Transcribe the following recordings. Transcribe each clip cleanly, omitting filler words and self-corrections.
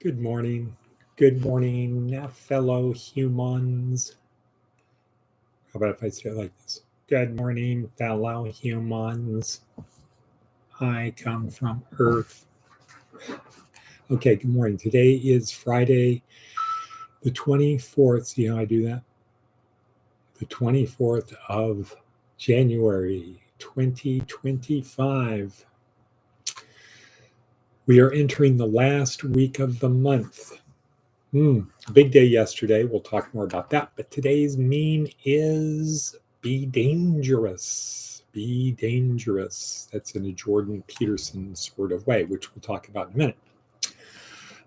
Good morning. Good morning, fellow humans. How about if I say it like this? Good morning, fellow humans. I come from Earth. Okay, good morning. Today is Friday, the 24th. See how I do that? The 24th of January, 2025. We are entering the last week of the month. Big day yesterday. We'll talk more about that. But today's meme is be dangerous. Be dangerous. That's in a Jordan Peterson sort of way, which we'll talk about in a minute.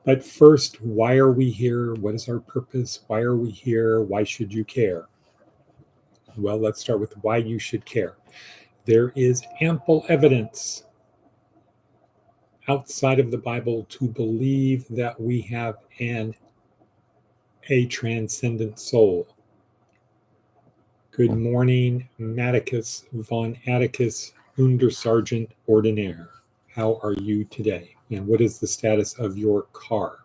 But first, why are we here? What is our purpose? Why are we here? Why should you care? Well, let's start with why you should care. There is ample evidence outside of the Bible to believe that we have a transcendent soul. Good morning, Matticus von Atticus, Untersergeant Ordinaire. How are you today? And what is the status of your car?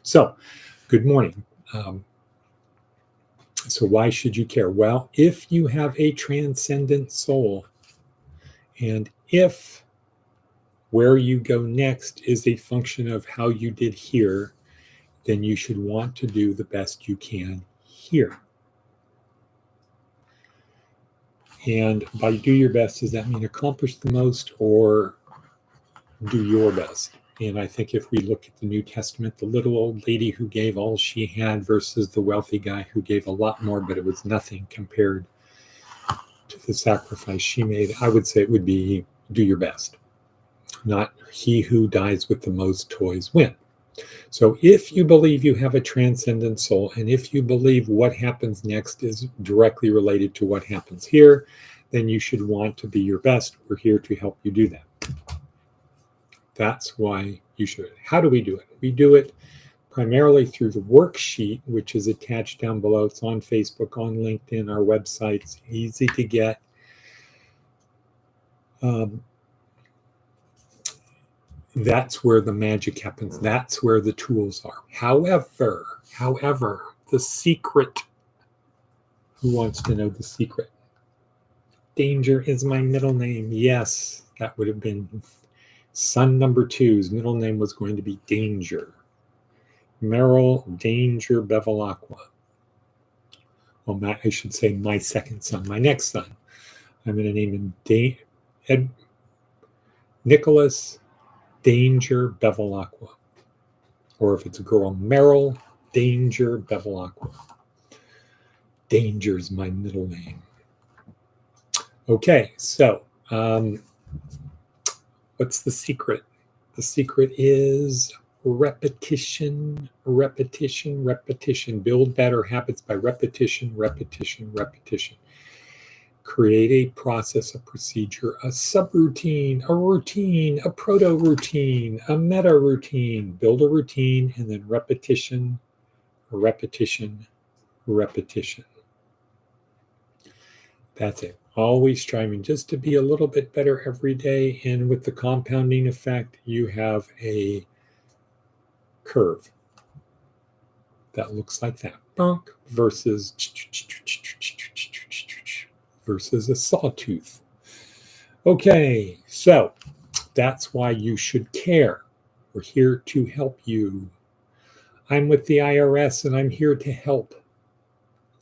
So, good morning. So why should you care? Well, if you have a transcendent soul, and if where you go next is a function of how you did here, then you should want to do the best you can here. And by do your best, does that mean accomplish the most or do your best? And I think if we look at the New Testament, the little old lady who gave all she had versus the wealthy guy who gave a lot more, but it was nothing compared to the sacrifice she made, I would say it would be do your best. Not he who dies with the most toys win. So if you believe you have a transcendent soul, and if you believe what happens next is directly related to what happens here, then you should want to be your best. We're here to help you do that. That's why you should. How do we do it? We do it primarily through the worksheet, which is attached down below. It's on Facebook, on LinkedIn, our website. It's easy to get. That's where the magic happens. That's where the tools are. However, the secret. Who wants to know the secret? Danger is my middle name. Yes, that would have been son number 2's middle name was going to be Danger. Merrill Danger Bevilacqua. Well, I should say my second son, my next son. I'm going to name him Nicholas Danger Bevilacqua. Or if it's a girl, Merrill Danger Bevilacqua. Danger's my middle name. Okay, so what's the secret? The secret is repetition. Build better habits by repetition. Create a process, a procedure, a subroutine, a routine, a proto-routine, a meta-routine. Build a routine and then repetition. That's it. Always striving just to be a little bit better every day. And with the compounding effect, you have a curve that looks like that. Bonk versus a sawtooth. Okay, so that's why you should care. We're here to help you. I'm with the IRS and I'm here to help.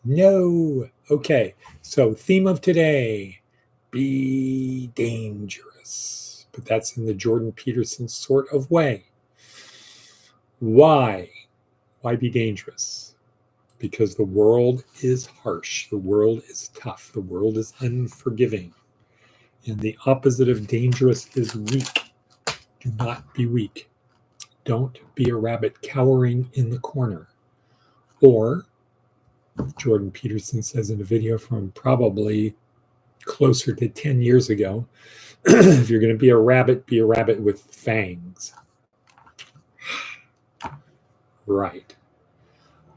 No. Okay, so theme of today, be dangerous. But that's in the Jordan Peterson sort of way. Why? Why be dangerous? Because the world is harsh. The world is tough. The world is unforgiving. And the opposite of dangerous is weak. Do not be weak. Don't be a rabbit cowering in the corner. Or, Jordan Peterson says in a video from probably closer to 10 years ago, if you're going to be a rabbit with fangs. Right.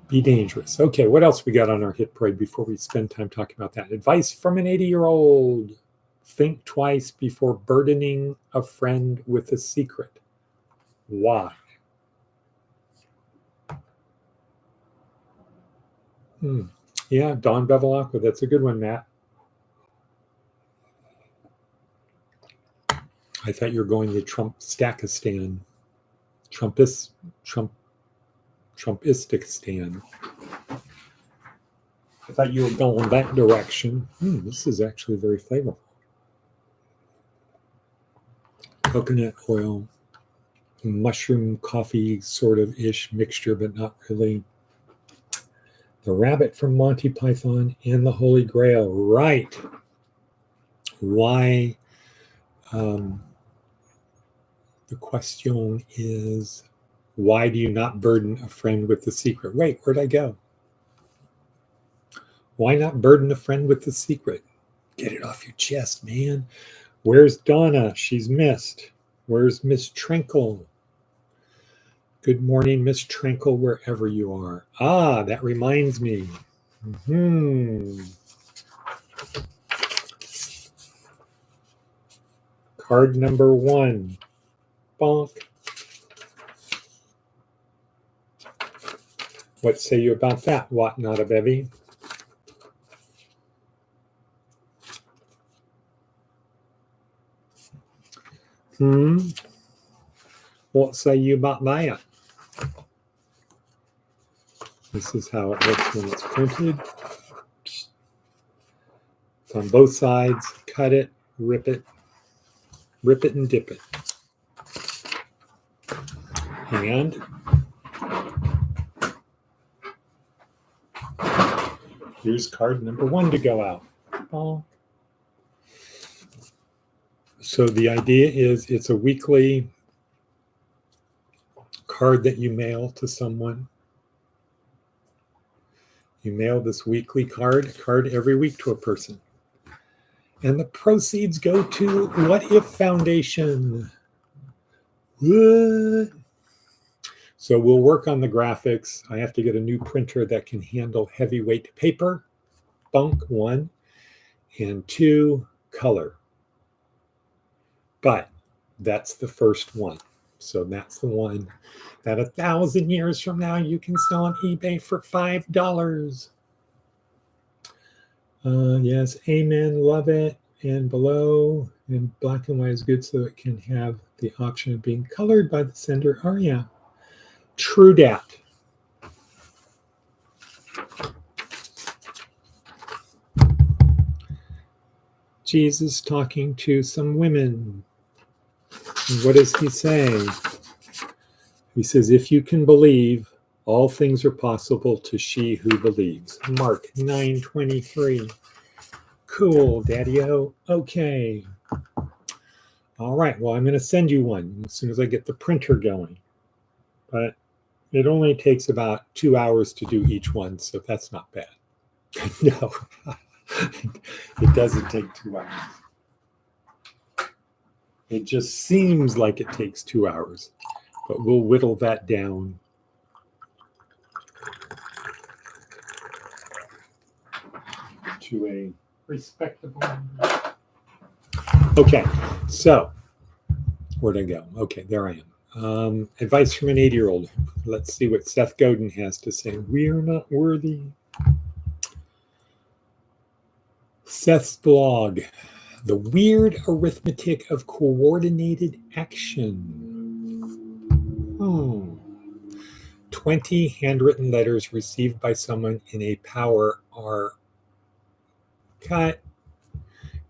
Be dangerous. Okay, what else we got on our hit parade before we spend time talking about that? Advice from an 80-year-old. Think twice before burdening a friend with a secret. Why? Yeah, Don Bevilacqua. That's a good one, Matt. I thought you were going to Trumpistakistan. Trumpistakistan. I thought you were going that direction. This is actually very flavorful. Coconut oil, mushroom coffee sort of ish mixture, but not really. The rabbit from Monty Python and the Holy Grail. Right. Why? The question is, why do you not burden a friend with the secret? Wait, where'd I go? Why not burden a friend with the secret? Get it off your chest, man. Where's Donna? She's missed. Where's Miss Trinkle? Good morning, Miss Trinkle, wherever you are. Ah, that reminds me. Card number 1. Bonk. What say you about that, Wat Not a Bevy? What say you about that? This is how it looks when it's printed. It's on both sides. Cut it, rip it and dip it. And here's card number 1 to go out. Oh. So the idea is it's a weekly card that you mail to someone. You mail this weekly card every week to a person. And the proceeds go to What If Foundation. What? So we'll work on the graphics. I have to get a new printer that can handle heavyweight paper. Bunk 1. And 2, color. But that's the first one. So that's the one that 1,000 years from now you can sell on eBay for $5. Yes, amen, love it. And below, and black and white is good, so it can have the option of being colored by the sender. Oh yeah, true dat. Jesus talking to some women. And what does he say? He says, if you can believe, all things are possible to she who believes. Mark 9:23. Cool, Daddy-o. Okay. All right, well, I'm going to send you one as soon as I get the printer going. But it only takes about 2 hours to do each one, so that's not bad. No, it doesn't take 2 hours. It just seems like it takes 2 hours, but we'll whittle that down. To a respectable. Okay, so where'd I go? Okay, there I am. Advice from an 80-year-old. Let's see what Seth Godin has to say. We are not worthy. Seth's blog. The weird arithmetic of coordinated action. 20 handwritten letters received by someone in a power are cut.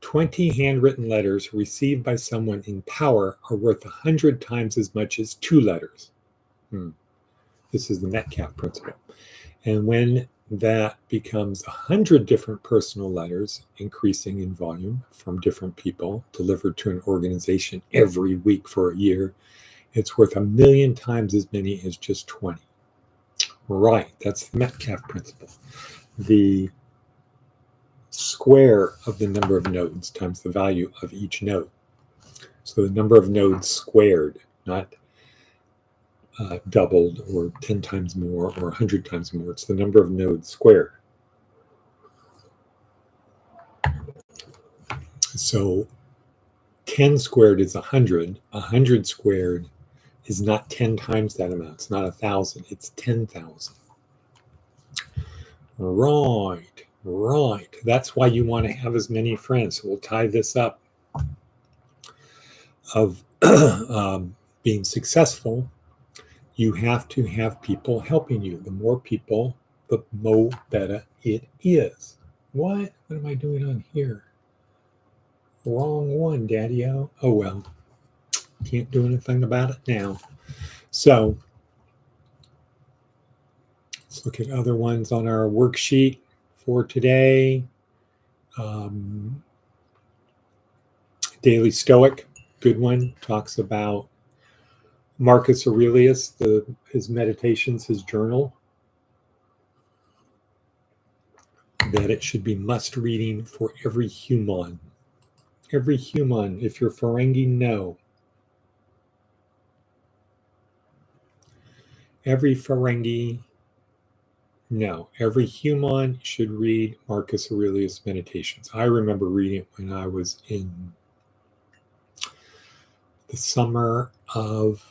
20 handwritten letters received by someone in power are worth 100 times as much as 2 letters. This is the Metcalfe principle. And when that becomes 100 different personal letters, increasing in volume from different people, delivered to an organization every week for a year, it's worth 1,000,000 times as many as just 20. Right, that's the Metcalfe principle. The square of the number of nodes times the value of each node. So the number of nodes squared, not doubled or 10 times more or 100 times more. It's the number of nodes squared. So 10 squared is 100. 100 squared is not 10 times that amount. It's not 1,000. It's 10,000. Right. That's why you want to have as many friends. So we'll tie this up of being successful. You have to have people helping you. The more people, the mo better it is. What am I doing on here? Wrong one, Daddy-o. Oh, well. Can't do anything about it now. So let's look at other ones on our worksheet for today. Daily Stoic, good one, talks about Marcus Aurelius, his meditations, his journal, that it should be must reading for every human. Every human. If you're Ferengi, no. Every Ferengi, no. Every human should read Marcus Aurelius' Meditations. I remember reading it when I was in the summer of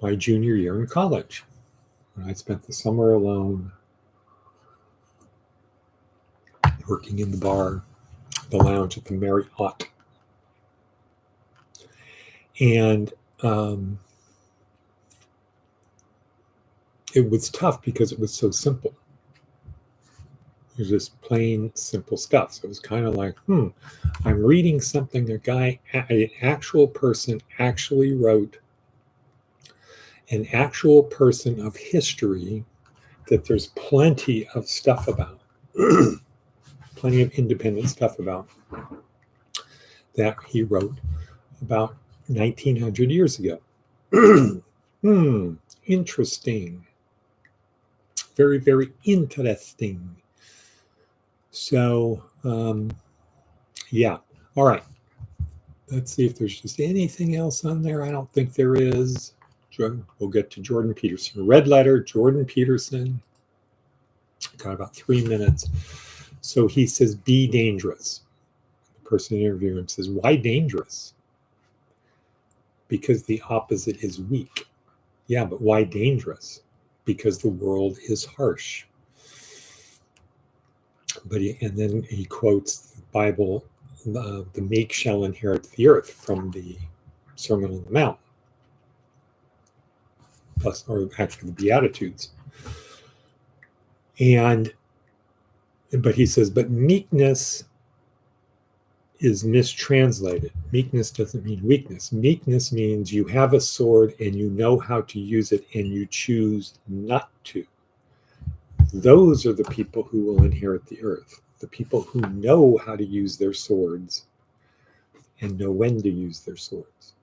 my junior year in college, when I spent the summer alone working in the bar, the lounge at the Marriott. And it was tough because it was so simple. It was just plain, simple stuff. So it was kind of like, I'm reading something an actual person actually wrote, an actual person of history that there's plenty of stuff about, plenty of independent stuff about, that he wrote about 1900 years ago. Interesting. Very, very interesting. So, yeah. All right. Let's see if there's just anything else on there. I don't think there is. We'll get to Jordan Peterson. Red letter, Jordan Peterson. Got about 3 minutes. So he says, be dangerous. The person interviewing him says, why dangerous? Because the opposite is weak. Yeah, but why dangerous? Because the world is harsh. And then he quotes the Bible, the meek shall inherit the earth, from the Sermon on the Mount, or actually the Beatitudes. But he says, but meekness is mistranslated. Meekness doesn't mean weakness. Meekness means you have a sword and you know how to use it and you choose not to. Those are the people who will inherit the earth. The people who know how to use their swords and know when to use their swords.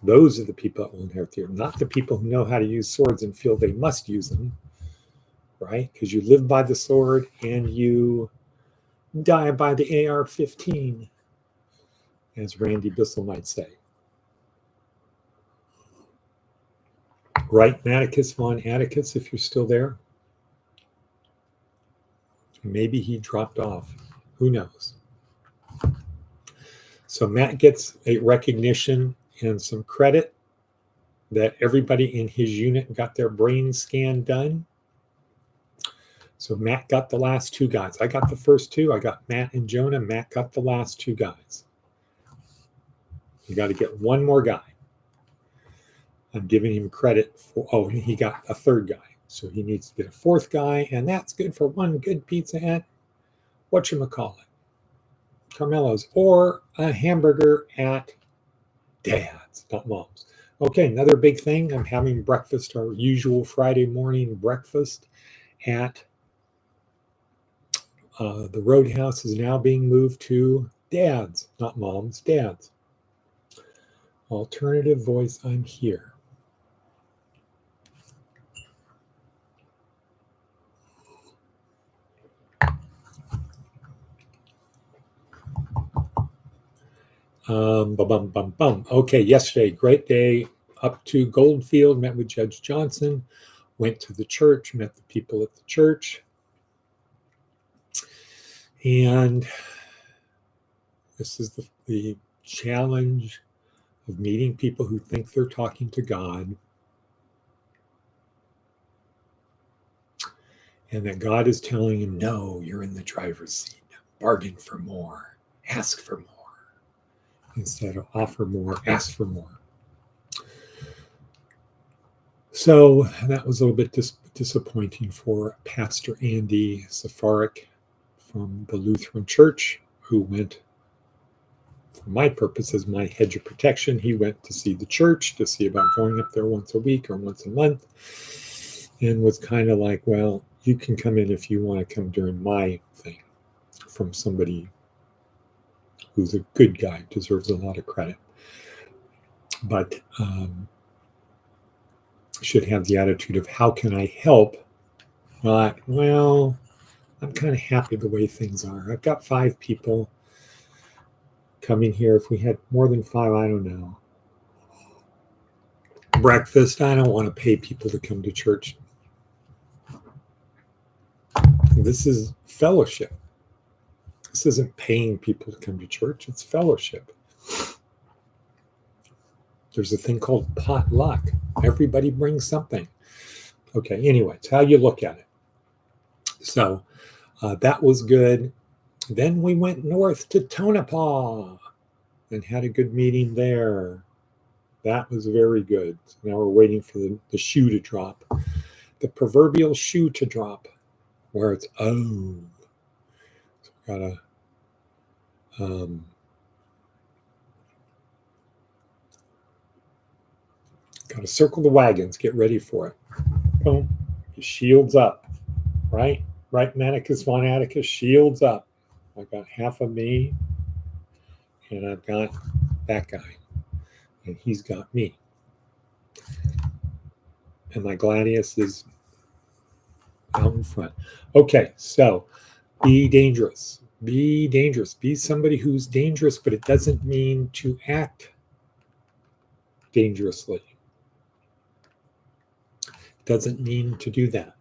Those are the people that will inherit the earth, not the people who know how to use swords and feel they must use them, right? Because you live by the sword and you die by the AR-15, as Randy Bissell might say. Right, Atticus von Atticus, if you're still there? Maybe he dropped off. Who knows? So Matt gets a recognition and some credit that everybody in his unit got their brain scan done. So Matt got the last two guys. I got the first two. I got Matt and Jonah. Matt got the last two guys. You got to get one more guy. I'm giving him credit for, he got a third guy. So he needs to get a fourth guy, and that's good for one good pizza at whatchamacallit, Carmelo's, or a hamburger at Dad's, not Mom's. Okay, another big thing. I'm having breakfast, our usual Friday morning breakfast at the Roadhouse is now being moved to Dad's, not Mom's, Dad's. Alternative voice, I'm here. Okay, yesterday, great day. Up to Goldfield, met with Judge Johnson, went to the church, met the people at the church. And this is the challenge of meeting people who think they're talking to God, and that God is telling him, no, you're in the driver's seat. Bargain for more. Ask for more. Instead of offer more, ask for more. So that was a little bit disappointing for Pastor Andy Safarik from the Lutheran Church, who went, for my purposes, my hedge of protection. He went to see the church, to see about going up there once a week or once a month, and was kind of like, well, you can come in if you want to come during my thing, from somebody who's a good guy, deserves a lot of credit, but should have the attitude of, how can I help? Not, well, I'm kind of happy the way things are. I've got 5 people coming here. If we had more than 5, I don't know. Breakfast, I don't want to pay people to come to church. This is fellowship. This isn't paying people to come to church. It's fellowship. There's a thing called potluck. Everybody brings something. Okay, anyway, it's how you look at it. So that was good. Then we went north to Tonopah and had a good meeting there. That was very good. So now we're waiting for the shoe to drop. The proverbial shoe to drop, where it's, oh. So we gotta circle the wagons, get ready for it. Boom. Shields up. Right, Manicus von Atticus, shields up. I've got half of me, and I've got that guy, and he's got me. And my gladius is out in front. Okay, so be dangerous. Be dangerous. Be somebody who's dangerous, but it doesn't mean to act dangerously. It doesn't mean to do that.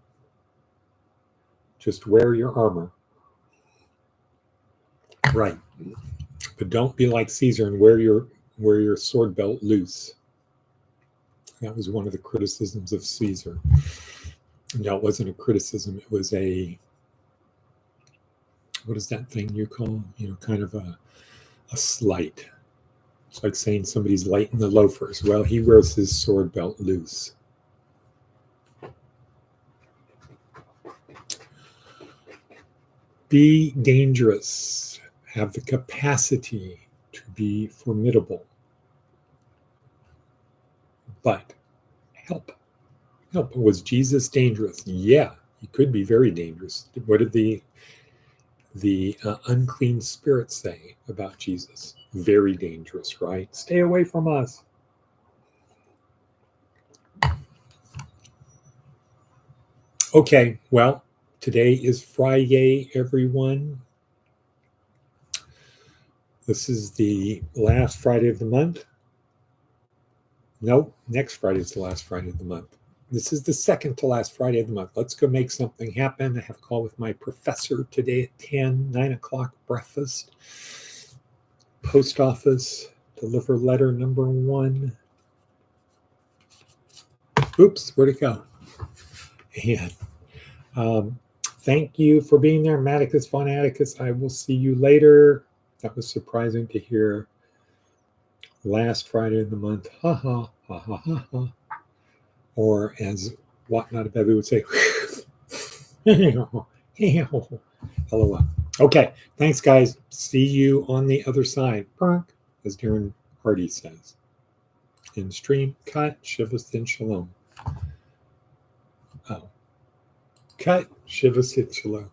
Just wear your armor. Right. But don't be like Caesar and wear your sword belt loose. That was one of the criticisms of Caesar. No, it wasn't a criticism. It was a, what is that thing you call, kind of a slight. It's like saying somebody's light in the loafers. Well, he wears his sword belt loose. Be dangerous. Have the capacity to be formidable. But help. Was Jesus dangerous? Yeah, he could be very dangerous. What did the unclean spirits say about Jesus? Very dangerous, right? Stay away from us. Okay, well, today is Friday, everyone. This is the last Friday of the month. Nope, next Friday is the last Friday of the month. This is the second to last Friday of the month. Let's go make something happen. I have a call with my professor today at 10, 9 o'clock breakfast. Post office, deliver letter number 1. Oops, where'd it go? And thank you for being there, Maticus von Atticus. I will see you later. That was surprising to hear. Last Friday of the month. Ha ha, ha ha ha ha. Or as Whatnot Bevy would say, LOL. Okay, thanks, guys. See you on the other side. As Darren Hardy says. In stream, cut, Shivas in Shalom. Oh. Cut, Shivas in Shalom.